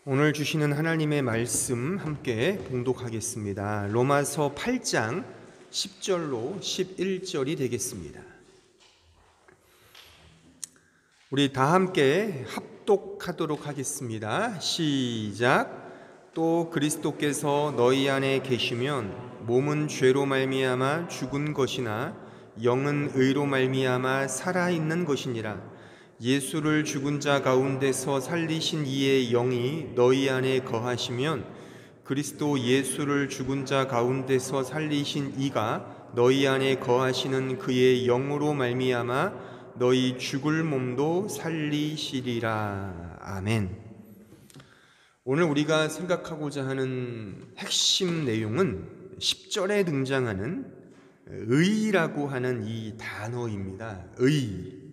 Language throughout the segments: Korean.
오늘 주시는 하나님의 말씀 함께 봉독하겠습니다. 로마서 8장 10절로 11절이 되겠습니다. 우리 다 함께 합독하도록 하겠습니다. 시작. 또 그리스도께서 너희 안에 계시면 몸은 죄로 말미암아 죽은 것이나 영은 의로 말미암아 살아있는 것이니라. 예수를 죽은 자 가운데서 살리신 이의 영이 너희 안에 거하시면 그리스도 예수를 죽은 자 가운데서 살리신 이가 너희 안에 거하시는 그의 영으로 말미암아 너희 죽을 몸도 살리시리라. 아멘. 오늘 우리가 생각하고자 하는 핵심 내용은 10절에 등장하는 의라고 하는 이 단어입니다. 의.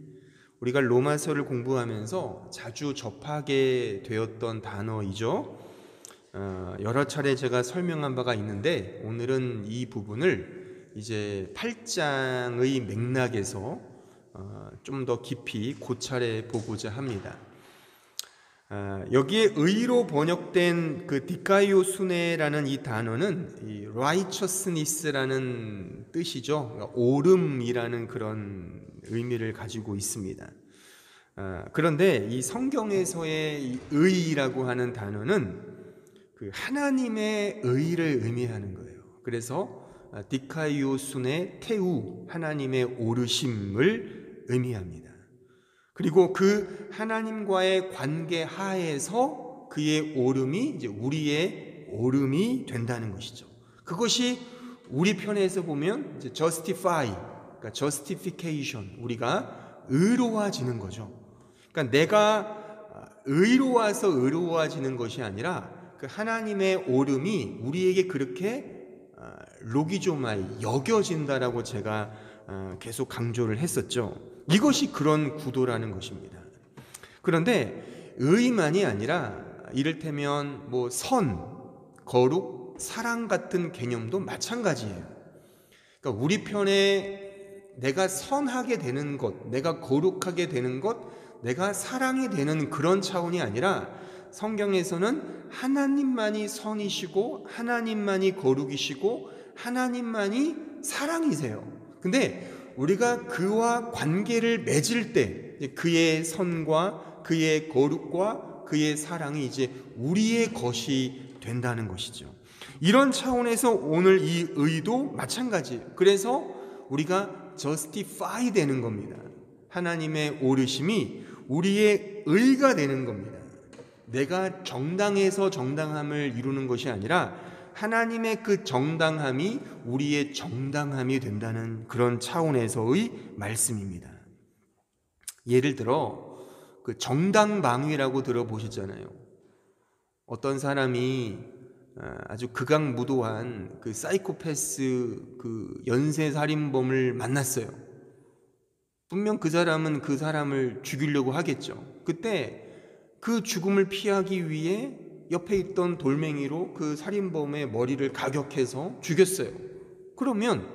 우리가 로마서를 공부하면서 자주 접하게 되었던 단어이죠. 여러 차례 제가 설명한 바가 있는데 오늘은 이 부분을 이제 8장의 맥락에서 좀 더 깊이 고찰해 보고자 합니다. 여기에 의로 번역된 그 디카이오수네라는 이 단어는 이 righteousness라는 뜻이죠. 그러니까 옳음이라는 그런 의미를 가지고 있습니다. 그런데 이 성경에서의 이 의라고 하는 단어는 그 하나님의 의를 의미하는 거예요. 그래서 디카이오수네 테우, 하나님의 오르심을 의미합니다. 그리고 그 하나님과의 관계 하에서 그의 오름이 이제 우리의 오름이 된다는 것이죠. 그것이 우리 편에서 보면 이제 justify, 그러니까 justification, 우리가 의로워지는 거죠. 그러니까 내가 의로워서 의로워지는 것이 아니라 그 하나님의 오름이 우리에게 그렇게 로기조마이 여겨진다라고 제가 계속 강조를 했었죠. 이것이 그런 구도라는 것입니다. 그런데 의만이 아니라 이를테면 뭐 선, 거룩, 사랑 같은 개념도 마찬가지예요. 그러니까 우리 편에 내가 선하게 되는 것, 내가 거룩하게 되는 것, 내가 사랑이 되는 그런 차원이 아니라 성경에서는 하나님만이 선이시고 하나님만이 거룩이시고 하나님만이 사랑이세요. 근데 우리가 그와 관계를 맺을 때 그의 선과 그의 거룩과 그의 사랑이 이제 우리의 것이 된다는 것이죠. 이런 차원에서 오늘 이 의도 마찬가지예요. 그래서 우리가 justify 되는 겁니다. 하나님의 오르심이 우리의 의가 되는 겁니다. 내가 정당해서 정당함을 이루는 것이 아니라 하나님의 그 정당함이 우리의 정당함이 된다는 그런 차원에서의 말씀입니다. 예를 들어 그 정당방위라고 들어보셨잖아요. 어떤 사람이 아주 극악무도한 그 사이코패스 그 연쇄살인범을 만났어요. 분명 그 사람은 그 사람을 죽이려고 하겠죠. 그때 그 죽음을 피하기 위해 옆에 있던 돌멩이로 그 살인범의 머리를 가격해서 죽였어요. 그러면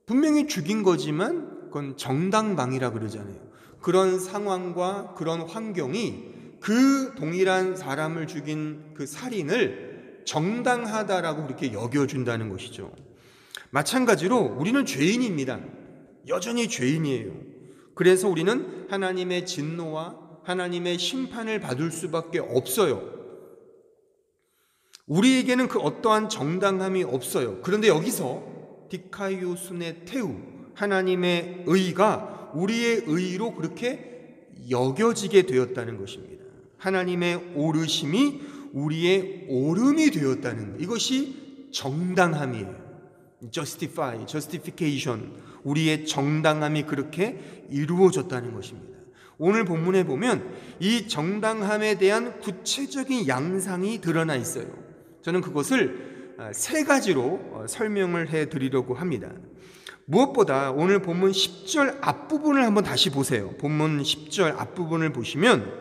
분명히 죽인 거지만 그건 정당방위라 그러잖아요. 그런 상황과 그런 환경이 그 동일한 사람을 죽인 그 살인을 정당하다라고 그렇게 여겨준다는 것이죠. 마찬가지로 우리는 죄인입니다. 여전히 죄인이에요. 그래서 우리는 하나님의 진노와 하나님의 심판을 받을 수밖에 없어요. 우리에게는 그 어떠한 정당함이 없어요. 그런데 여기서 디카이오수네 테우, 하나님의 의가 우리의 의로 그렇게 여겨지게 되었다는 것입니다. 하나님의 오르심이 우리의 오름이 되었다는 것. 이것이 정당함이에요. justify, justification, 우리의 정당함이 그렇게 이루어졌다는 것입니다. 오늘 본문에 보면 이 정당함에 대한 구체적인 양상이 드러나 있어요. 저는 그것을 세 가지로 설명을 해드리려고 합니다. 무엇보다 오늘 본문 10절 앞부분을 한번 다시 보세요. 본문 10절 앞부분을 보시면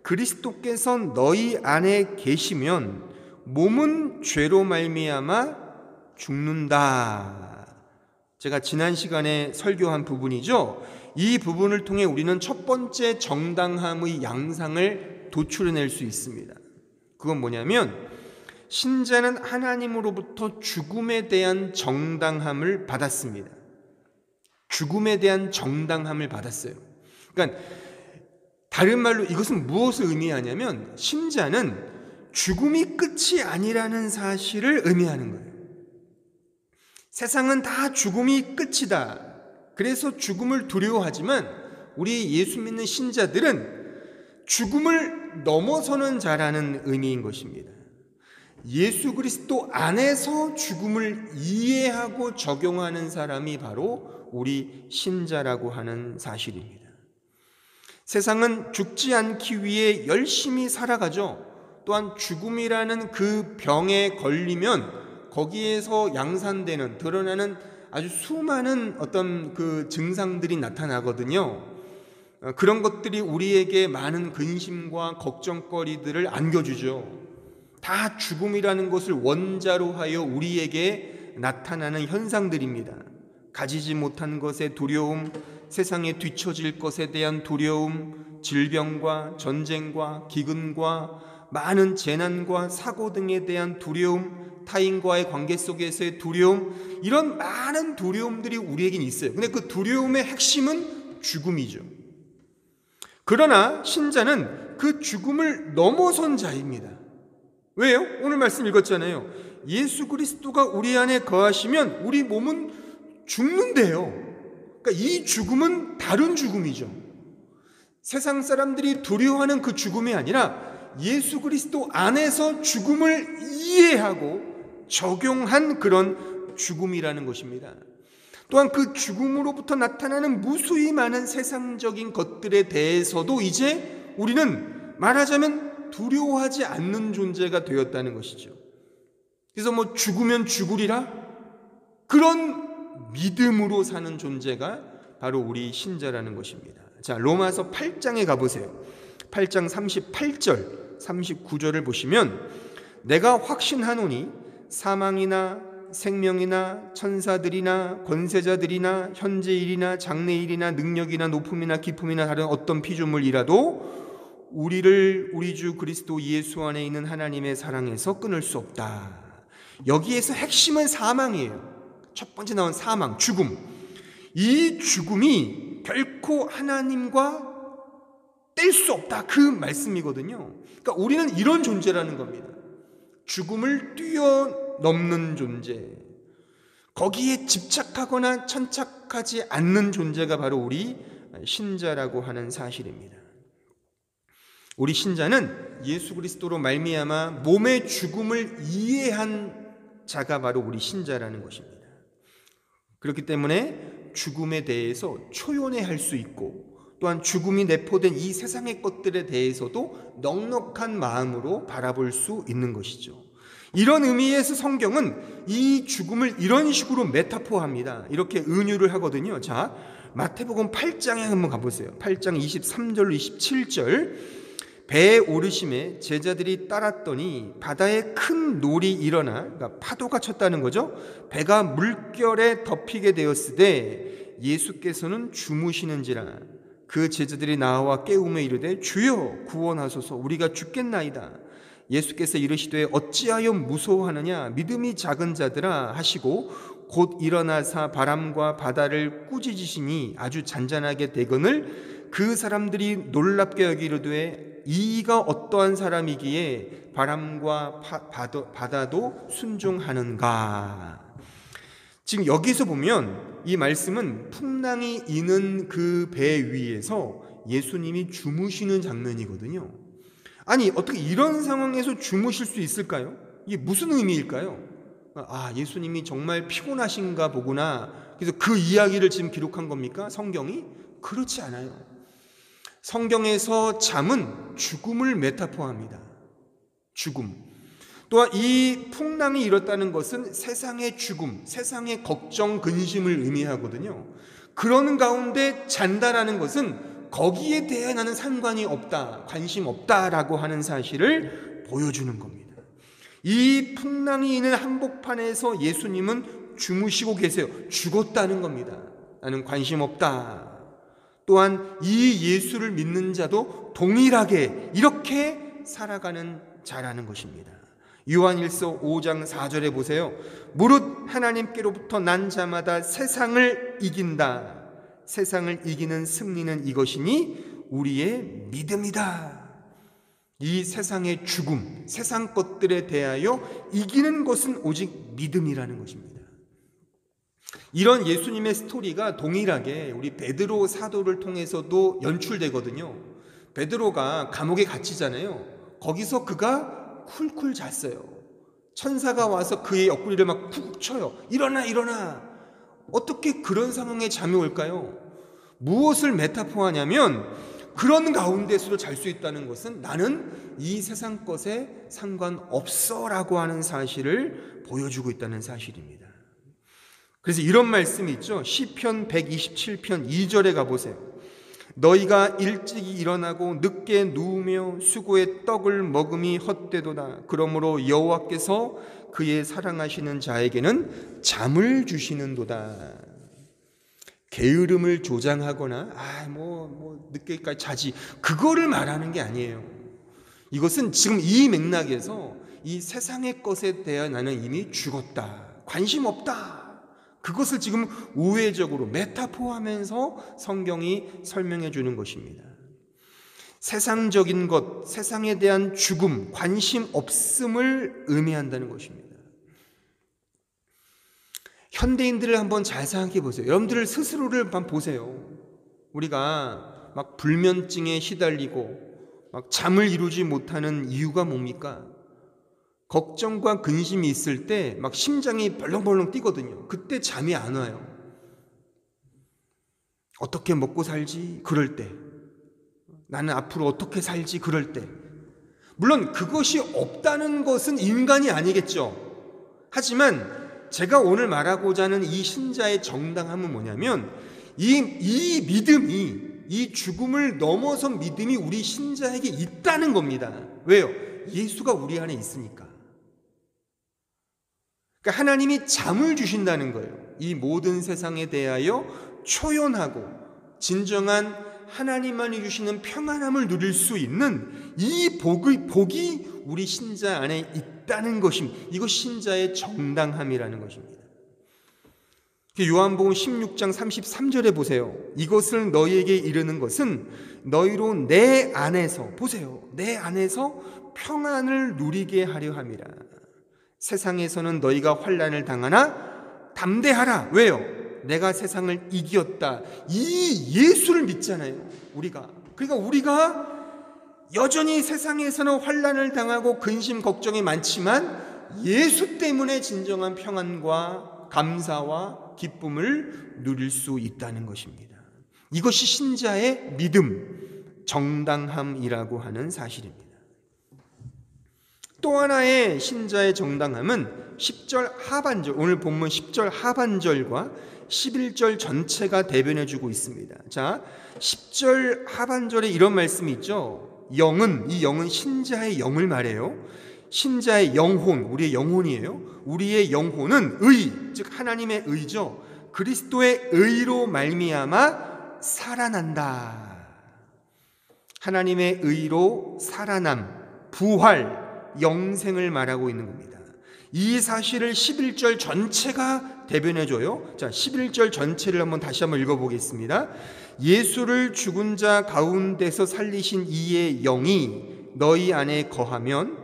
그리스도께서 너희 안에 계시면 몸은 죄로 말미암아 죽는다. 제가 지난 시간에 설교한 부분이죠. 이 부분을 통해 우리는 첫 번째 정당함의 양상을 도출해낼 수 있습니다. 그건 뭐냐면 신자는 하나님으로부터 죽음에 대한 정당함을 받았습니다. 죽음에 대한 정당함을 받았어요. 그러니까 다른 말로 이것은 무엇을 의미하냐면 신자는 죽음이 끝이 아니라는 사실을 의미하는 거예요. 세상은 다 죽음이 끝이다. 그래서 죽음을 두려워하지만 우리 예수 믿는 신자들은 죽음을 넘어서는 자라는 의미인 것입니다. 예수 그리스도 안에서 죽음을 이해하고 적용하는 사람이 바로 우리 신자라고 하는 사실입니다. 세상은 죽지 않기 위해 열심히 살아가죠. 또한 죽음이라는 그 병에 걸리면 거기에서 양산되는, 드러나는 아주 수많은 어떤 그 증상들이 나타나거든요. 그런 것들이 우리에게 많은 근심과 걱정거리들을 안겨주죠. 다 죽음이라는 것을 원자로 하여 우리에게 나타나는 현상들입니다. 가지지 못한 것의 두려움, 세상에 뒤처질 것에 대한 두려움, 질병과 전쟁과 기근과 많은 재난과 사고 등에 대한 두려움, 타인과의 관계 속에서의 두려움, 이런 많은 두려움들이 우리에겐 있어요. 근데 그 두려움의 핵심은 죽음이죠. 그러나 신자는 그 죽음을 넘어선 자입니다. 왜요? 오늘 말씀 읽었잖아요. 예수 그리스도가 우리 안에 거하시면 우리 몸은 죽는데요. 그러니까 이 죽음은 다른 죽음이죠. 세상 사람들이 두려워하는 그 죽음이 아니라 예수 그리스도 안에서 죽음을 이해하고 적용한 그런 죽음이라는 것입니다. 또한 그 죽음으로부터 나타나는 무수히 많은 세상적인 것들에 대해서도 이제 우리는 말하자면 두려워하지 않는 존재가 되었다는 것이죠. 그래서 뭐 죽으면 죽으리라? 그런 믿음으로 사는 존재가 바로 우리 신자라는 것입니다. 자, 로마서 8장에 가보세요. 8장 38절, 39절을 보시면 내가 확신하노니 사망이나 생명이나 천사들이나 권세자들이나 현재일이나 장래일이나 능력이나 높음이나 깊음이나 다른 어떤 피조물이라도 우리를 우리 주 그리스도 예수 안에 있는 하나님의 사랑에서 끊을 수 없다. 여기에서 핵심은 사망이에요. 첫 번째 나온 사망, 죽음. 이 죽음이 결코 하나님과 뗄 수 없다, 그 말씀이거든요. 그러니까 우리는 이런 존재라는 겁니다. 죽음을 뛰어넘는 존재, 거기에 집착하거나 천착하지 않는 존재가 바로 우리 신자라고 하는 사실입니다. 우리 신자는 예수 그리스도로 말미암아 몸의 죽음을 이해한 자가 바로 우리 신자라는 것입니다. 그렇기 때문에 죽음에 대해서 초연해할 수 있고 또한 죽음이 내포된 이 세상의 것들에 대해서도 넉넉한 마음으로 바라볼 수 있는 것이죠. 이런 의미에서 성경은 이 죽음을 이런 식으로 메타포합니다. 이렇게 은유를 하거든요. 자, 마태복음 8장에 한번 가보세요. 8장 23절로 27절. 배에 오르심에 제자들이 따랐더니 바다에 큰 놀이 일어나, 그러니까 파도가 쳤다는 거죠. 배가 물결에 덮이게 되었으되 예수께서는 주무시는지라. 그 제자들이 나와 깨우며 이르되 주여 구원하소서, 우리가 죽겠나이다. 예수께서 이르시되 어찌하여 무서워하느냐, 믿음이 작은 자들아 하시고 곧 일어나사 바람과 바다를 꾸짖으시니 아주 잔잔하게 되거늘 그 사람들이 놀랍게 여기르되 이가 어떠한 사람이기에 바람과 바다도 순종하는가. 지금 여기서 보면 이 말씀은 풍랑이 이는 그 배 위에서 예수님이 주무시는 장면이거든요. 아니, 어떻게 이런 상황에서 주무실 수 있을까요? 이게 무슨 의미일까요? 아, 예수님이 정말 피곤하신가 보구나. 그래서 그 이야기를 지금 기록한 겁니까? 성경이? 그렇지 않아요. 성경에서 잠은 죽음을 메타포합니다. 죽음. 또한 이 풍랑이 일었다는 것은 세상의 죽음, 세상의 걱정, 근심을 의미하거든요. 그러는 가운데 잔다라는 것은 거기에 대해 나는 상관이 없다, 관심 없다라고 하는 사실을 보여주는 겁니다. 이 풍랑이 있는 한복판에서 예수님은 주무시고 계세요. 죽었다는 겁니다. 나는 관심 없다. 또한 이 예수를 믿는 자도 동일하게 이렇게 살아가는 자라는 것입니다. 요한일서 5장 4절에 보세요. 무릇 하나님께로부터 난 자마다 세상을 이긴다. 세상을 이기는 승리는 이것이니 우리의 믿음이다. 이 세상의 죽음, 세상 것들에 대하여 이기는 것은 오직 믿음이라는 것입니다. 이런 예수님의 스토리가 동일하게 우리 베드로 사도를 통해서도 연출되거든요. 베드로가 감옥에 갇히잖아요. 거기서 그가 쿨쿨 잤어요. 천사가 와서 그의 옆구리를 막 쿡쿡 쳐요. 일어나 일어나. 어떻게 그런 상황에 잠이 올까요? 무엇을 메타포하냐면 그런 가운데서도 잘 수 있다는 것은 나는 이 세상 것에 상관없어 라고 하는 사실을 보여주고 있다는 사실입니다. 그래서 이런 말씀이 있죠. 시편 127편 2절에 가보세요. 너희가 일찍이 일어나고 늦게 누우며 수고의 떡을 먹음이 헛되도다. 그러므로 여호와께서 그의 사랑하시는 자에게는 잠을 주시는도다. 게으름을 조장하거나 늦게까지 자지, 그거를 말하는 게 아니에요. 이것은 지금 이 맥락에서 이 세상의 것에 대해 나는 이미 죽었다, 관심 없다, 그것을 지금 우회적으로 메타포하면서 성경이 설명해 주는 것입니다. 세상적인 것, 세상에 대한 죽음, 관심 없음을 의미한다는 것입니다. 현대인들을 한번 잘 생각해 보세요. 여러분들 스스로를 한번 보세요. 우리가 막 불면증에 시달리고 막 잠을 이루지 못하는 이유가 뭡니까? 걱정과 근심이 있을 때 막 심장이 벌렁벌렁 뛰거든요. 그때 잠이 안 와요. 어떻게 먹고 살지? 그럴 때. 나는 앞으로 어떻게 살지? 그럴 때. 물론 그것이 없다는 것은 인간이 아니겠죠. 하지만 제가 오늘 말하고자 하는 이 신자의 정당함은 뭐냐면 이 믿음이, 이 죽음을 넘어선 믿음이 우리 신자에게 있다는 겁니다. 왜요? 예수가 우리 안에 있으니까. 그러니까 하나님이 잠을 주신다는 거예요. 이 모든 세상에 대하여 초연하고 진정한 하나님만이 주시는 평안함을 누릴 수 있는 이 복이 우리 신자 안에 있다는 것입니다. 이것 신자의 정당함이라는 것입니다. 요한복음 16장 33절에 보세요. 이것을 너희에게 이르는 것은 너희로 내 안에서, 보세요, 내 안에서 평안을 누리게 하려 함이라. 세상에서는 너희가 환난을 당하나 담대하라. 왜요? 내가 세상을 이겼다. 이 예수를 믿잖아요, 우리가. 그러니까 우리가 여전히 세상에서는 환난을 당하고 근심 걱정이 많지만 예수 때문에 진정한 평안과 감사와 기쁨을 누릴 수 있다는 것입니다. 이것이 신자의 믿음, 정당함이라고 하는 사실입니다. 또 하나의 신자의 정당함은 10절 하반절, 오늘 본문 10절 하반절과 11절 전체가 대변해주고 있습니다. 자, 10절 하반절에 이런 말씀이 있죠. 이 영은 신자의 영을 말해요. 신자의 영혼, 우리의 영혼이에요. 우리의 영혼은 의, 즉 하나님의 의죠. 그리스도의 의로 말미암아 살아난다. 하나님의 의로 살아남, 부활, 영생을 말하고 있는 겁니다. 이 사실을 11절 전체가 대변해줘요. 자, 11절 전체를 다시 한번 읽어보겠습니다. 예수를 죽은 자 가운데서 살리신 이의 영이 너희 안에 거하면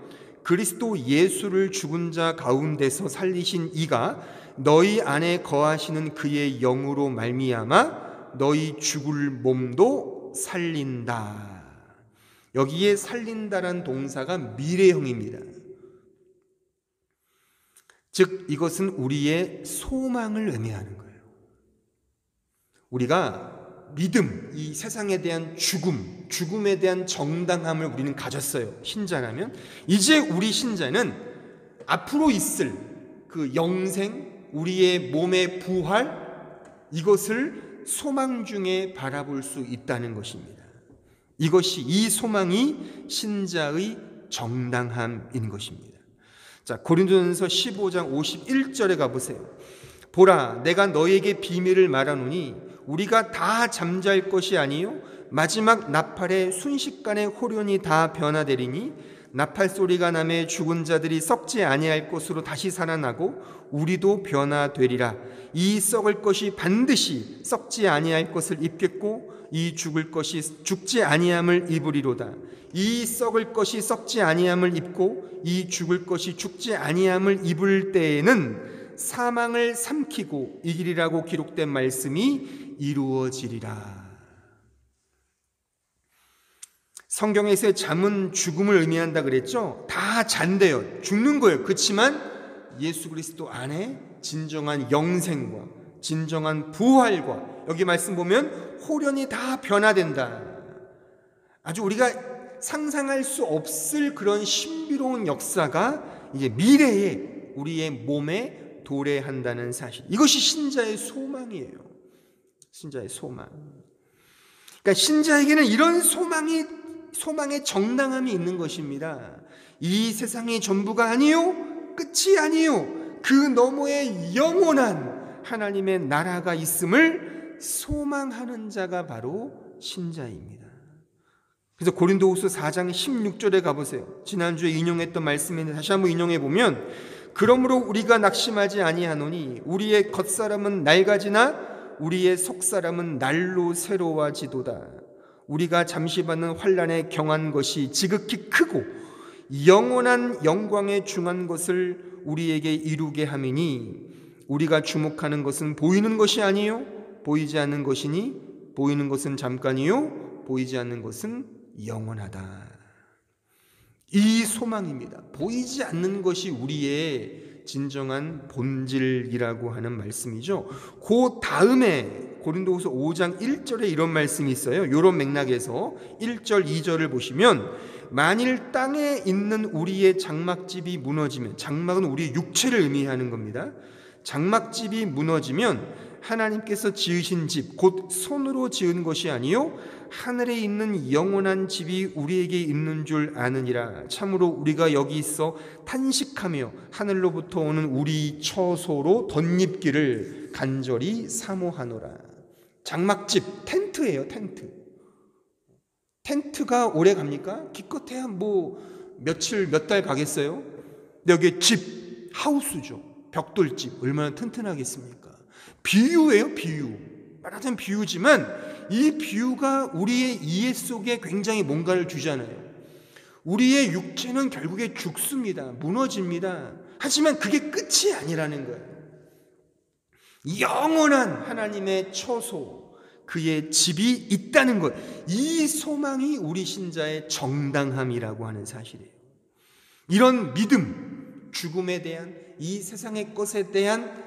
그리스도 예수를 죽은 자 가운데서 살리신 이가 너희 안에 거하시는 그의 영으로 말미암아 너희 죽을 몸도 살린다. 여기에 살린다란 동사가 미래형입니다. 즉 이것은 우리의 소망을 의미하는 거예요. 우리가 믿음, 이 세상에 대한 죽음에 대한 정당함을 우리는 가졌어요. 신자라면. 이제 우리 신자는 앞으로 있을 그 영생, 우리의 몸의 부활, 이것을 소망 중에 바라볼 수 있다는 것입니다. 이 소망이 신자의 정당함인 것입니다. 자, 고린도전서 15장 51절에 가보세요. 보라, 내가 너희에게 비밀을 말하노니 우리가 다 잠잘 것이 아니요 마지막 나팔에 순식간에 호련히 다 변화되리니 나팔 소리가 나매 죽은 자들이 썩지 아니할 것으로 다시 살아나고 우리도 변화되리라. 이 썩을 것이 반드시 썩지 아니할 것을 입겠고 이 죽을 것이 죽지 아니함을 입으리로다. 이 썩을 것이 썩지 아니함을 입고 이 죽을 것이 죽지 아니함을 입을 때에는 사망을 삼키고 이기리라고 기록된 말씀이 이루어지리라. 성경에서의 잠은 죽음을 의미한다 그랬죠? 다 잔대요. 죽는 거예요. 그렇지만 예수 그리스도 안에 진정한 영생과 진정한 부활과, 여기 말씀 보면 호련이 다 변화된다. 아주 우리가 상상할 수 없을 그런 신비로운 역사가 이제 미래에 우리의 몸에 도래한다는 사실. 이것이 신자의 소망이에요. 신자의 소망. 그러니까 신자에게는 이런 소망의 정당함이 있는 것입니다. 이 세상이 전부가 아니요, 끝이 아니요, 그 너머에 영원한 하나님의 나라가 있음을 소망하는 자가 바로 신자입니다. 그래서 고린도후서 4장 16절에 가보세요. 지난주에 인용했던 말씀인데 다시 한번 인용해 보면, 그러므로 우리가 낙심하지 아니하노니 우리의 겉사람은 낡아지나 우리의 속사람은 날로 새로워지도다. 우리가 잠시 받는 환난에 경한 것이 지극히 크고 영원한 영광에 중한 것을 우리에게 이루게 함이니 우리가 주목하는 것은 보이는 것이 아니요 보이지 않는 것이니 보이는 것은 잠깐이요 보이지 않는 것은 영원하다. 이 소망입니다. 보이지 않는 것이 우리의 진정한 본질이라고 하는 말씀이죠. 그 다음에 고린도후서 5장 1절에 이런 말씀이 있어요. 이런 맥락에서 1절 2절을 보시면, 만일 땅에 있는 우리의 장막집이 무너지면, 장막은 우리의 육체를 의미하는 겁니다. 장막집이 무너지면 하나님께서 지으신 집, 곧 손으로 지은 것이 아니요 하늘에 있는 영원한 집이 우리에게 있는 줄 아느니라. 참으로 우리가 여기 있어 탄식하며 하늘로부터 오는 우리 처소로 덧입기를 간절히 사모하노라. 장막집, 텐트예요. 텐트가 오래 갑니까? 기껏해야 며칠 몇 달 가겠어요? 근데 여기 집, 하우스죠. 벽돌집, 얼마나 튼튼하겠습니까? 비유예요, 비유. 말하자면 비유지만 이 비유가 우리의 이해 속에 굉장히 뭔가를 주잖아요. 우리의 육체는 결국에 죽습니다. 무너집니다. 하지만 그게 끝이 아니라는 거예요. 영원한 하나님의 처소, 그의 집이 있다는 것, 이 소망이 우리 신자의 정당함이라고 하는 사실이에요. 이런 믿음, 죽음에 대한, 이 세상의 것에 대한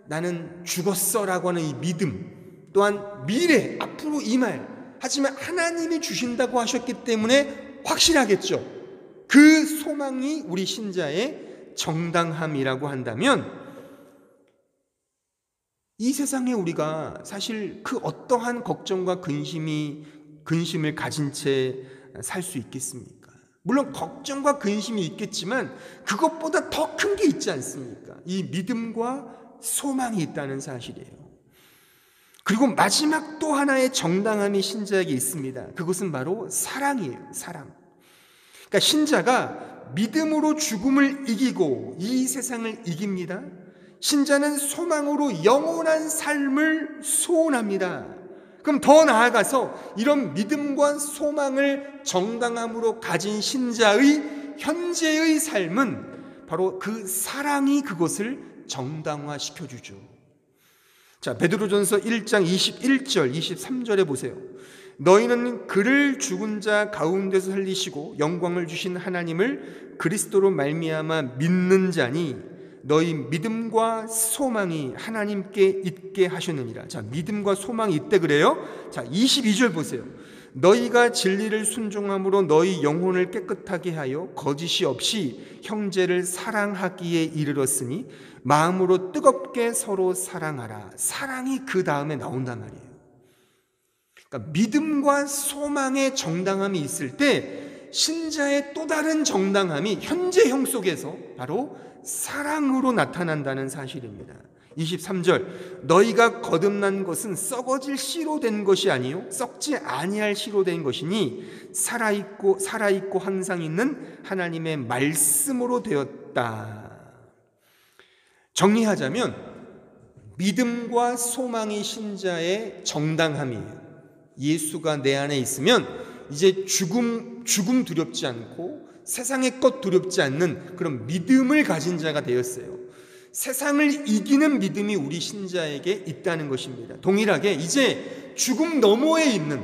나는 죽었어라고 하는 이 믿음, 또한 미래, 앞으로 이 말, 하지만 하나님이 주신다고 하셨기 때문에 확실하겠죠. 그 소망이 우리 신자의 정당함이라고 한다면, 이 세상에 우리가 사실 그 어떠한 걱정과 근심을 가진 채 살 수 있겠습니까? 물론 걱정과 근심이 있겠지만 그것보다 더 큰 게 있지 않습니까? 이 믿음과 소망이 있다는 사실이에요. 그리고 마지막 또 하나의 정당함이 신자에게 있습니다. 그것은 바로 사랑이에요. 사랑. 그러니까 신자가 믿음으로 죽음을 이기고 이 세상을 이깁니다. 신자는 소망으로 영원한 삶을 소원합니다. 그럼 더 나아가서 이런 믿음과 소망을 정당함으로 가진 신자의 현재의 삶은 바로 그 사랑이 그것을 정당화시켜주죠. 자, 베드로전서 1장 21절 23절에 보세요. 너희는 그를 죽은 자 가운데서 살리시고 영광을 주신 하나님을 그리스도로 말미암아 믿는 자니 너희 믿음과 소망이 하나님께 있게 하셨느니라. 자, 믿음과 소망이 있대 그래요. 자, 22절 보세요. 너희가 진리를 순종함으로 너희 영혼을 깨끗하게 하여 거짓이 없이 형제를 사랑하기에 이르렀으니 마음으로 뜨겁게 서로 사랑하라. 사랑이 그 다음에 나온단 말이에요. 그러니까 믿음과 소망의 정당함이 있을 때 신자의 또 다른 정당함이 현재형 속에서 바로 사랑으로 나타난다는 사실입니다. 23절 너희가 거듭난 것은 썩어질 씨로 된 것이 아니요 썩지 아니할 씨로 된 것이니 살아있고 항상 있는 하나님의 말씀으로 되었다. 정리하자면 믿음과 소망이 신자의 정당함이에요. 예수가 내 안에 있으면 이제 죽음 두렵지 않고 세상의 것 두렵지 않는 그런 믿음을 가진 자가 되었어요. 세상을 이기는 믿음이 우리 신자에게 있다는 것입니다. 동일하게 이제 죽음 너머에 있는,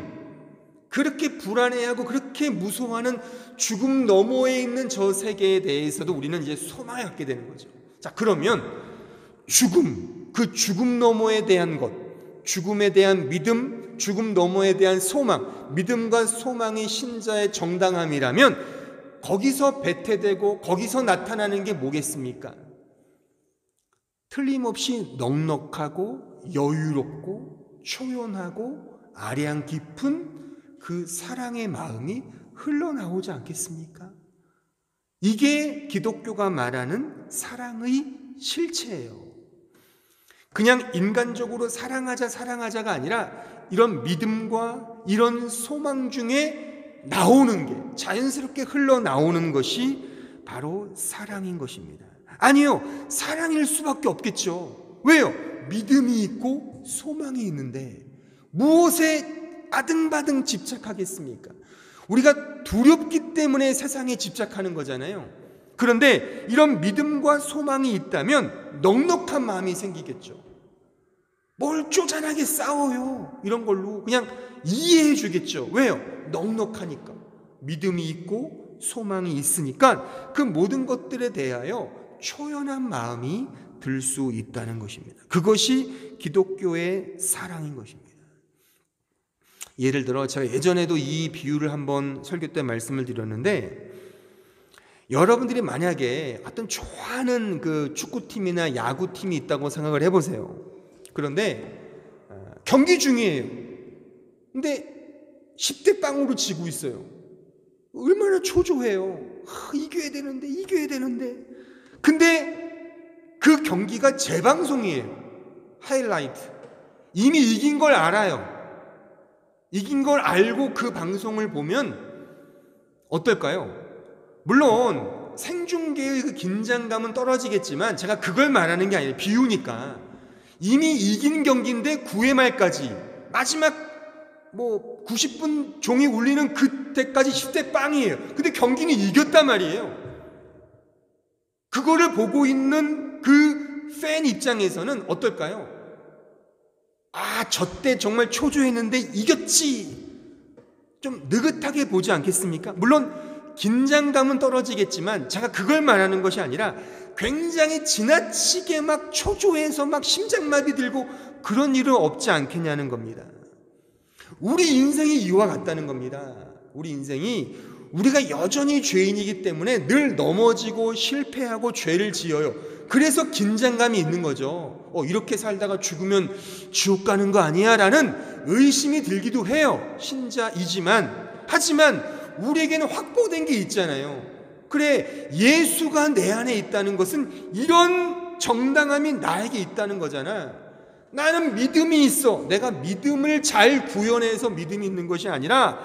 그렇게 불안해하고 그렇게 무서워하는 죽음 너머에 있는 저 세계에 대해서도 우리는 이제 소망을 갖게 되는 거죠. 자, 그러면 그 죽음 너머에 대한 것, 죽음에 대한 믿음, 죽음 너머에 대한 소망, 믿음과 소망이 신자의 정당함이라면 거기서 배태되고 거기서 나타나는 게 뭐겠습니까? 틀림없이 넉넉하고 여유롭고 초연하고 아량 깊은 그 사랑의 마음이 흘러나오지 않겠습니까? 이게 기독교가 말하는 사랑의 실체예요. 그냥 인간적으로 사랑하자가 아니라 이런 믿음과 이런 소망 중에 나오는 게, 자연스럽게 흘러나오는 것이 바로 사랑인 것입니다. 아니요, 사랑일 수밖에 없겠죠. 왜요? 믿음이 있고 소망이 있는데 무엇에 아등바등 집착하겠습니까? 우리가 두렵기 때문에 세상에 집착하는 거잖아요. 그런데 이런 믿음과 소망이 있다면 넉넉한 마음이 생기겠죠. 뭘 쪼잔하게 싸워요, 이런 걸로 그냥 이해해 주겠죠. 왜요? 넉넉하니까. 믿음이 있고 소망이 있으니까 그 모든 것들에 대하여 초연한 마음이 들 수 있다는 것입니다. 그것이 기독교의 사랑인 것입니다. 예를 들어 제가 예전에도 이 비유를 한번 설교 때 말씀을 드렸는데, 여러분들이 만약에 어떤 좋아하는 그 축구팀이나 야구팀이 있다고 생각을 해보세요. 그런데 경기 중이에요. 근데 10대 0으로 지고 있어요. 얼마나 초조해요. 이겨야 되는데. 근데 그 경기가 재방송이에요. 하이라이트. 이미 이긴 걸 알아요. 이긴 걸 알고 그 방송을 보면 어떨까요? 물론 생중계의 그 긴장감은 떨어지겠지만 제가 그걸 말하는 게 아니에요. 비유니까. 이미 이긴 경기인데 9회 말까지 마지막 90분 종이 울리는 그때까지 10대 0이에요. 근데 경기는 이겼단 말이에요. 그거를 보고 있는 그 팬 입장에서는 어떨까요? 저 때 정말 초조했는데 이겼지. 좀 느긋하게 보지 않겠습니까? 물론 긴장감은 떨어지겠지만 제가 그걸 말하는 것이 아니라 굉장히 지나치게 막 초조해서 막 심장마비 들고 그런 일은 없지 않겠냐는 겁니다. 우리 인생이 이와 같다는 겁니다. 우리 인생이 우리가 여전히 죄인이기 때문에 늘 넘어지고 실패하고 죄를 지어요. 그래서 긴장감이 있는 거죠. 이렇게 살다가 죽으면 지옥 가는 거 아니야? 라는 의심이 들기도 해요. 신자이지만. 하지만 우리에게는 확보된 게 있잖아요. 그래, 예수가 내 안에 있다는 것은 이런 정당함이 나에게 있다는 거잖아. 나는 믿음이 있어. 내가 믿음을 잘 구현해서 믿음이 있는 것이 아니라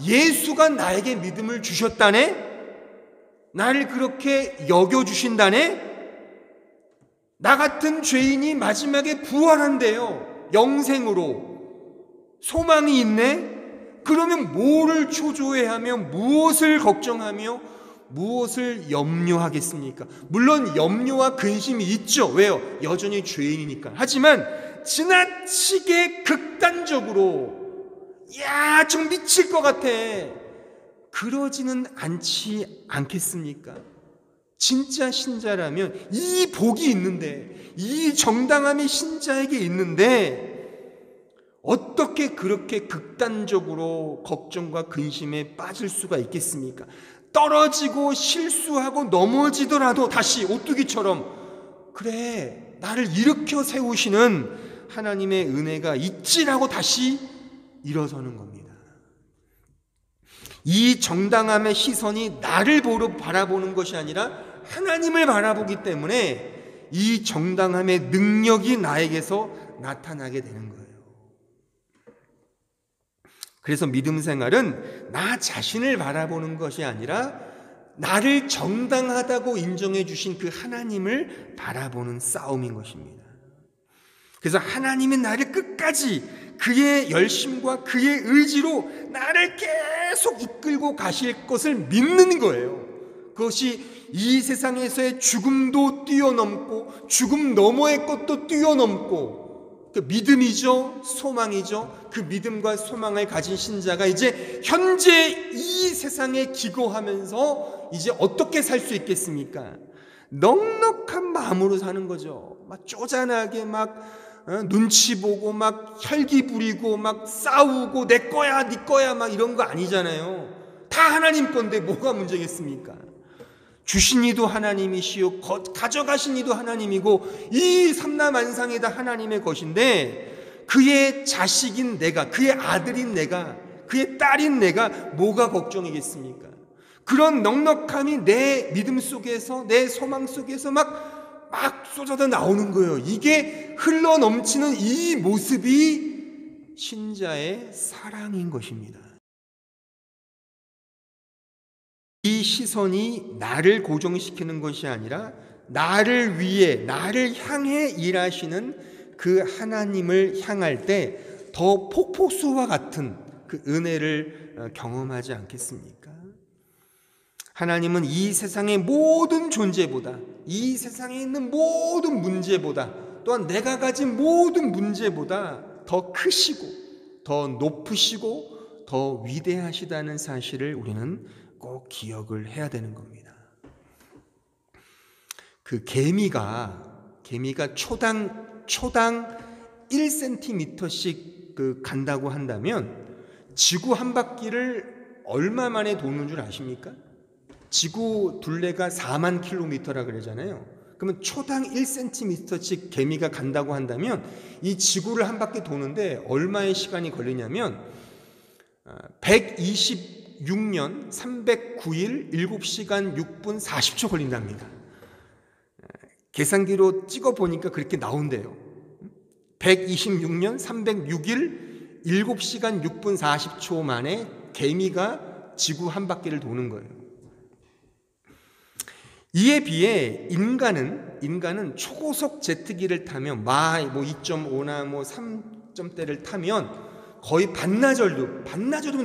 예수가 나에게 믿음을 주셨다네? 나를 그렇게 여겨주신다네? 나 같은 죄인이 마지막에 부활한대요. 영생으로. 소망이 있네? 그러면 뭐를 초조해하며 무엇을 걱정하며 무엇을 염려하겠습니까? 물론 염려와 근심이 있죠. 왜요? 여전히 죄인이니까. 하지만 지나치게 극단적으로 좀 미칠 것 같아, 그러지는 않겠습니까? 진짜 신자라면 이 복이 있는데, 이 정당함이 신자에게 있는데 어떻게 그렇게 극단적으로 걱정과 근심에 빠질 수가 있겠습니까? 떨어지고 실수하고 넘어지더라도 다시 오뚜기처럼, 그래, 나를 일으켜 세우시는 하나님의 은혜가 있지라고 다시 일어서는 겁니다. 이 정당함의 시선이 나를 바라보는 것이 아니라 하나님을 바라보기 때문에 이 정당함의 능력이 나에게서 나타나게 되는 거예요. 그래서 믿음 생활은 나 자신을 바라보는 것이 아니라 나를 정당하다고 인정해 주신 그 하나님을 바라보는 싸움인 것입니다. 그래서 하나님이 나를 끝까지 그의 열심과 그의 의지로 나를 계속 이끌고 가실 것을 믿는 거예요. 그것이 이 세상에서의 죽음도 뛰어넘고 죽음 너머의 것도 뛰어넘고 그 믿음이죠, 소망이죠. 그 믿음과 소망을 가진 신자가 이제 현재 이 세상에 기거하면서 이제 어떻게 살 수 있겠습니까? 넉넉한 마음으로 사는 거죠. 막 쪼잔하게 막 눈치 보고 막 혈기 부리고 막 싸우고 내 거야 네 거야 막 이런 거 아니잖아요. 다 하나님 건데 뭐가 문제겠습니까? 주신 이도 하나님이시요 가져가신 이도 하나님이고 이 삼라만상이 다 하나님의 것인데 그의 자식인 내가, 그의 아들인 내가, 그의 딸인 내가 뭐가 걱정이겠습니까? 그런 넉넉함이 내 믿음 속에서, 내 소망 속에서 막 쏟아져 나오는 거예요. 이게 흘러 넘치는 이 모습이 신자의 사랑인 것입니다. 이 시선이 나를 고정시키는 것이 아니라 나를 위해, 나를 향해 일하시는 그 하나님을 향할 때 더 폭포수와 같은 그 은혜를 경험하지 않겠습니까? 하나님은 이 세상의 모든 존재보다, 이 세상에 있는 모든 문제보다, 또한 내가 가진 모든 문제보다 더 크시고 더 높으시고 더 위대하시다는 사실을 우리는 꼭 기억을 해야 되는 겁니다. 그 개미가 초당 1cm씩 간다고 한다면 지구 한 바퀴를 얼마 만에 도는 줄 아십니까? 지구 둘레가 4만 킬로미터라 그러잖아요. 그러면 초당 1cm씩 개미가 간다고 한다면 이 지구를 한 바퀴 도는데 얼마의 시간이 걸리냐면 126년 309일 7시간 6분 40초 걸린답니다. 계산기로 찍어보니까 그렇게 나온대요. 126년 306일 7시간 6분 40초 만에 개미가 지구 한 바퀴를 도는 거예요. 이에 비해 인간은 초고속 제트기를 타면 막 2.5나 3점대를 타면 거의 반나절이면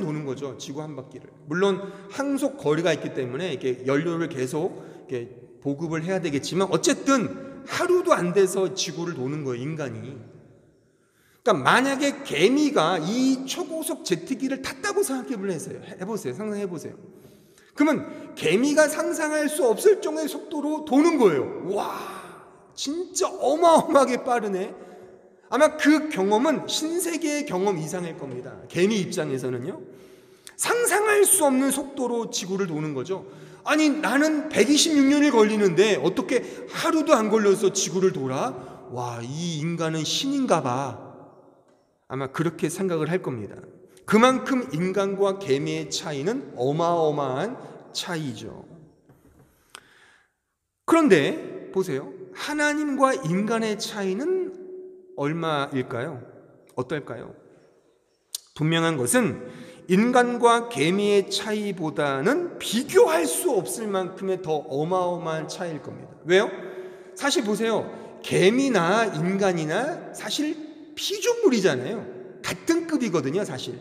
도는 거죠. 지구 한 바퀴를. 물론 항속 거리가 있기 때문에 이렇게 연료를 계속 이렇게 보급을 해야 되겠지만 어쨌든 하루도 안 돼서 지구를 도는 거예요, 인간이. 그러니까 만약에 개미가 이 초고속 제트기를 탔다고 해보세요. 상상해보세요. 그러면 개미가 상상할 수 없을 정도의 속도로 도는 거예요. 와, 진짜 어마어마하게 빠르네. 아마 그 경험은 신세계의 경험 이상일 겁니다. 개미 입장에서는요. 상상할 수 없는 속도로 지구를 도는 거죠. 아니, 나는 126년이 걸리는데 어떻게 하루도 안 걸려서 지구를 돌아? 와, 이 인간은 신인가 봐. 아마 그렇게 생각을 할 겁니다. 그만큼 인간과 개미의 차이는 어마어마한 차이죠. 그런데 보세요. 하나님과 인간의 차이는 얼마일까요? 어떨까요? 분명한 것은 인간과 개미의 차이보다는 비교할 수 없을 만큼의 더 어마어마한 차이일 겁니다. 왜요? 사실 보세요. 개미나 인간이나 사실 피조물이잖아요. 같은 급이거든요, 사실.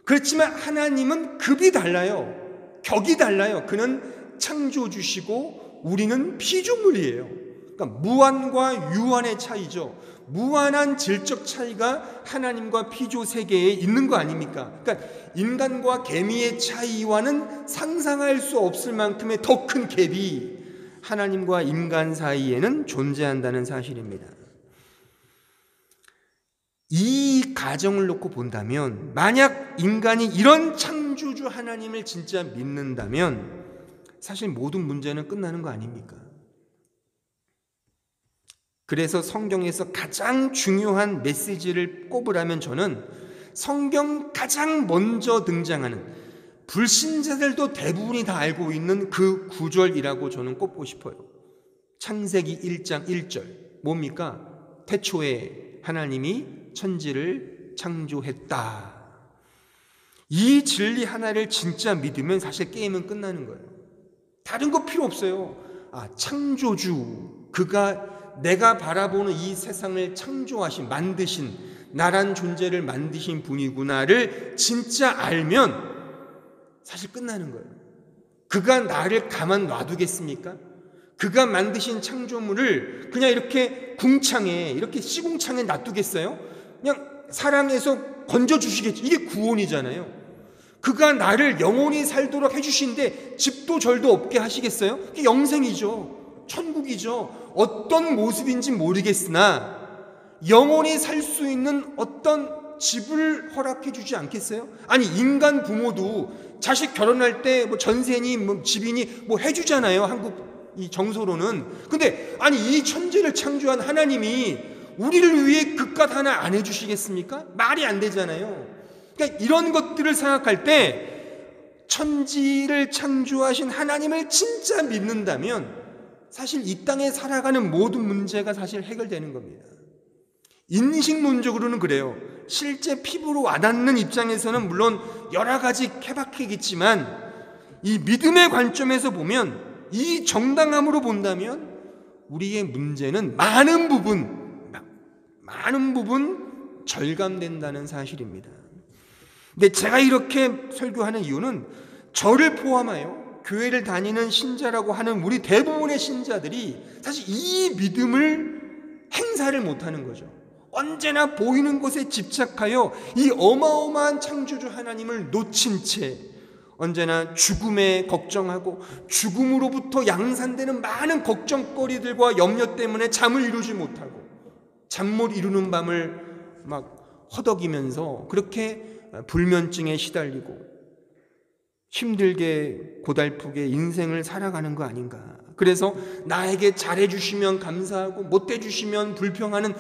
그렇지만 하나님은 급이 달라요. 격이 달라요. 그는 창조주시고 우리는 피조물이에요. 그러니까 무한과 유한의 차이죠. 무한한 질적 차이가 하나님과 피조 세계에 있는 거 아닙니까? 그러니까 인간과 개미의 차이와는 상상할 수 없을 만큼의 더 큰 갭이 하나님과 인간 사이에는 존재한다는 사실입니다. 이 가정을 놓고 본다면, 만약 인간이 이런 창조주 하나님을 진짜 믿는다면 사실 모든 문제는 끝나는 거 아닙니까? 그래서 성경에서 가장 중요한 메시지를 꼽으라면 저는 성경 가장 먼저 등장하는, 불신자들도 대부분이 다 알고 있는 그 구절이라고 저는 꼽고 싶어요. 창세기 1장 1절 뭡니까? 태초에 하나님이 천지를 창조했다. 이 진리 하나를 진짜 믿으면 사실 게임은 끝나는 거예요. 다른 거 필요 없어요. 창조주, 그가 내가 바라보는 이 세상을 창조하신, 만드신, 나란 존재를 만드신 분이구나를 진짜 알면 사실 끝나는 거예요. 그가 나를 가만 놔두겠습니까? 그가 만드신 창조물을 그냥 이렇게 궁창에, 이렇게 시궁창에 놔두겠어요? 그냥 사랑해서 건져주시겠지. 이게 구원이잖아요. 그가 나를 영원히 살도록 해주신데 집도 절도 없게 하시겠어요? 그게 영생이죠. 천국이죠. 어떤 모습인지 모르겠으나 영원히 살 수 있는 어떤 집을 허락해 주지 않겠어요? 아니, 인간 부모도 자식 결혼할 때 뭐 전세니 뭐 집이니 뭐 해주잖아요. 한국 이 정서로는. 근데 아니, 이 천지를 창조한 하나님이 우리를 위해 그깟 하나 안 해주시겠습니까? 말이 안 되잖아요. 그러니까 이런 것들을 생각할 때 천지를 창조하신 하나님을 진짜 믿는다면 사실 이 땅에 살아가는 모든 문제가 사실 해결되는 겁니다. 인식론적으로는 그래요. 실제 피부로 와닿는 입장에서는 물론 여러 가지 케바케겠지만 이 믿음의 관점에서 보면, 이 정당함으로 본다면 우리의 문제는 많은 부분 절감된다는 사실입니다. 근데 제가 이렇게 설교하는 이유는 저를 포함하여 교회를 다니는 신자라고 하는 우리 대부분의 신자들이 사실 이 믿음을 행사를 못하는 거죠. 언제나 보이는 것에 집착하여 이 어마어마한 창조주 하나님을 놓친 채 언제나 죽음에 걱정하고 죽음으로부터 양산되는 많은 걱정거리들과 염려 때문에 잠을 이루지 못하고 잠 못 이루는 밤을 막 허덕이면서 그렇게 불면증에 시달리고 힘들게 고달프게 인생을 살아가는 거 아닌가. 그래서 나에게 잘해주시면 감사하고 못해주시면 불평하는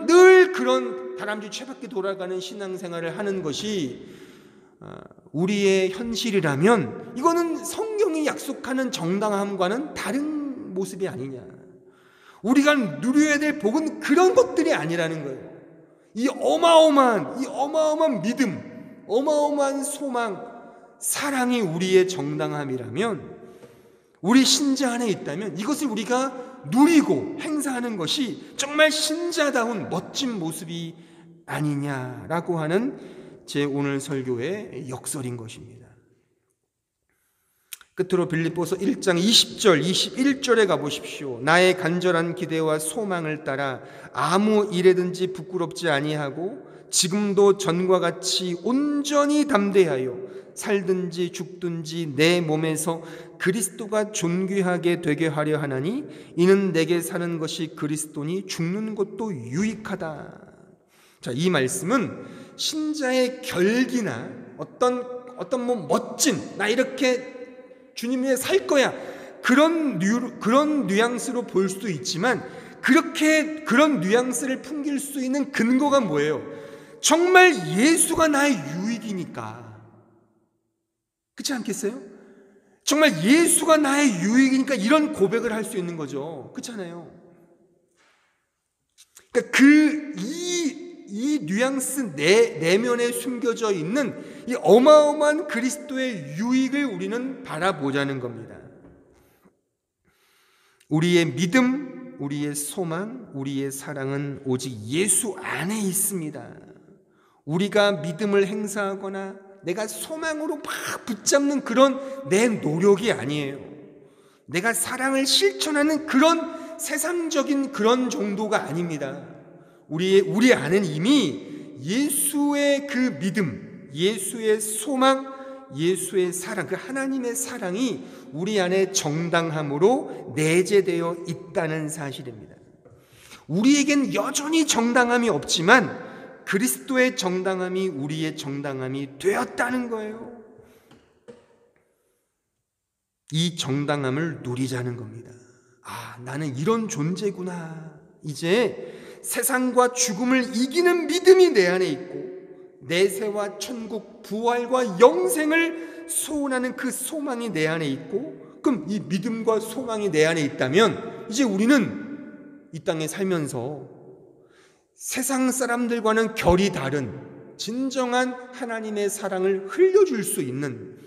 늘 그런 다람쥐 쇠바퀴 돌아가는 신앙생활을 하는 것이 우리의 현실이라면 이거는 성경이 약속하는 정당함과는 다른 모습이 아니냐. 우리가 누려야 될 복은 그런 것들이 아니라는 거예요. 이 어마어마한 믿음, 어마어마한 소망, 사랑이 우리의 정당함이라면, 우리 신자 안에 있다면 이것을 우리가 누리고 행사하는 것이 정말 신자다운 멋진 모습이 아니냐라고 하는 제 오늘 설교의 역설인 것입니다. 끝으로 빌립보서 1장 20절, 21절에 가보십시오. 나의 간절한 기대와 소망을 따라 아무 일에든지 부끄럽지 아니하고 지금도 전과 같이 온전히 담대하여 살든지 죽든지 내 몸에서 그리스도가 존귀하게 되게 하려 하나니 이는 내게 사는 것이 그리스도니 죽는 것도 유익하다. 자, 이 말씀은 신자의 결기나 어떤 뭐 멋진, 나 이렇게 주님 위해 살 거야, 그런 뉘앙스로 볼 수도 있지만 그런 뉘앙스를 풍길 수 있는 근거가 뭐예요? 정말 예수가 나의 유익이니까. 그렇지 않겠어요? 정말 예수가 나의 유익이니까 이런 고백을 할 수 있는 거죠. 그렇잖아요. 그러니까 이 뉘앙스 내면에 숨겨져 있는 이 어마어마한 그리스도의 유익을 우리는 바라보자는 겁니다. 우리의 믿음, 우리의 소망, 우리의 사랑은 오직 예수 안에 있습니다. 우리가 믿음을 행사하거나 내가 소망으로 막 붙잡는 그런 내 노력이 아니에요. 내가 사랑을 실천하는 그런 세상적인 그런 정도가 아닙니다. 우리 안은 이미 예수의 그 믿음, 예수의 소망, 예수의 사랑, 그 하나님의 사랑이 우리 안에 정당함으로 내재되어 있다는 사실입니다. 우리에겐 여전히 정당함이 없지만 그리스도의 정당함이 우리의 정당함이 되었다는 거예요. 이 정당함을 누리자는 겁니다. 나는 이런 존재구나. 이제 세상과 죽음을 이기는 믿음이 내 안에 있고 내세와 천국, 부활과 영생을 소원하는 그 소망이 내 안에 있고, 그럼 이 믿음과 소망이 내 안에 있다면 이제 우리는 이 땅에 살면서 세상 사람들과는 결이 다른 진정한 하나님의 사랑을 흘려줄 수 있는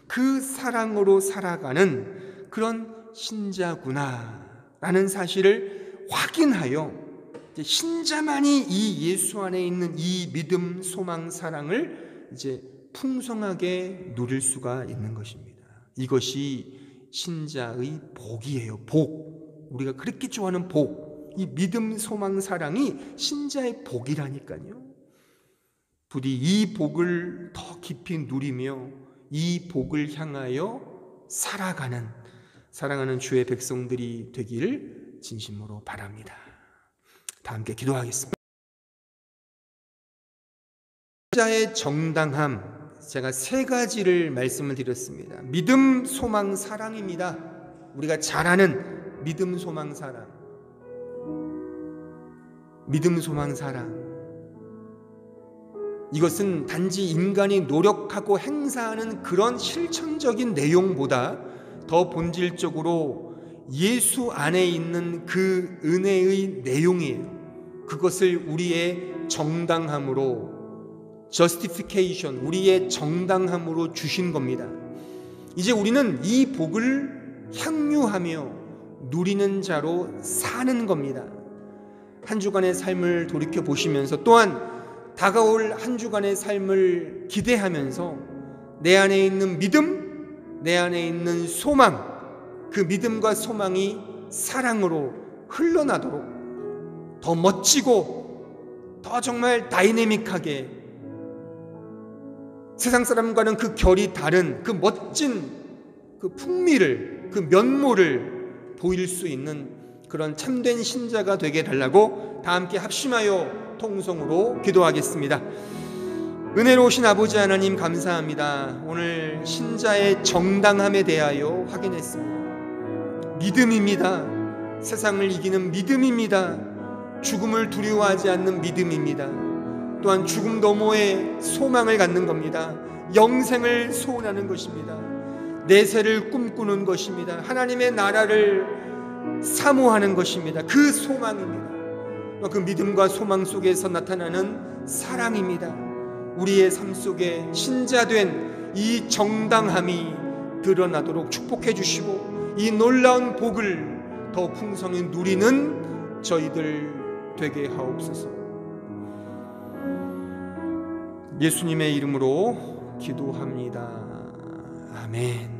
그 사랑으로 살아가는 그런 신자구나라는 사실을 확인하여 신자만이 이 예수 안에 있는 이 믿음, 소망, 사랑을 이제 풍성하게 누릴 수가 있는 것입니다. 이것이 신자의 복이에요. 복. 우리가 그렇게 좋아하는 복. 이 믿음, 소망, 사랑이 신자의 복이라니까요. 부디 이 복을 더 깊이 누리며 이 복을 향하여 사랑하는 주의 백성들이 되길 진심으로 바랍니다. 다 함께 기도하겠습니다. 신자의 정당함, 제가 세 가지를 말씀을 드렸습니다. 믿음, 소망, 사랑입니다. 우리가 잘 아는 믿음, 소망, 사랑. 믿음, 소망, 사랑. 이것은 단지 인간이 노력하고 행사하는 그런 실천적인 내용보다 더 본질적으로 예수 안에 있는 그 은혜의 내용이에요. 그것을 우리의 정당함으로, justification, 우리의 정당함으로 주신 겁니다. 이제 우리는 이 복을 향유하며 누리는 자로 사는 겁니다. 한 주간의 삶을 돌이켜 보시면서 또한 다가올 한 주간의 삶을 기대하면서 내 안에 있는 믿음, 내 안에 있는 소망, 그 믿음과 소망이 사랑으로 흘러나도록 더 멋지고 더 정말 다이내믹하게 세상 사람과는 그 결이 다른 그 멋진 그 풍미를, 그 면모를 보일 수 있는 그런 참된 신자가 되게 해달라고 다 함께 합심하여 통성으로 기도하겠습니다. 은혜로우신 아버지 하나님 감사합니다. 오늘 신자의 정당함에 대하여 확인했습니다. 믿음입니다. 세상을 이기는 믿음입니다. 죽음을 두려워하지 않는 믿음입니다. 또한 죽음 너머에 소망을 갖는 겁니다. 영생을 소원하는 것입니다. 내세를 꿈꾸는 것입니다. 하나님의 나라를 사모하는 것입니다. 그 소망입니다. 그 믿음과 소망 속에서 나타나는 사랑입니다. 우리의 삶 속에 신자된 이 정당함이 드러나도록 축복해 주시고 이 놀라운 복을 더 풍성히 누리는 저희들 되게 하옵소서. 예수님의 이름으로 기도합니다. 아멘.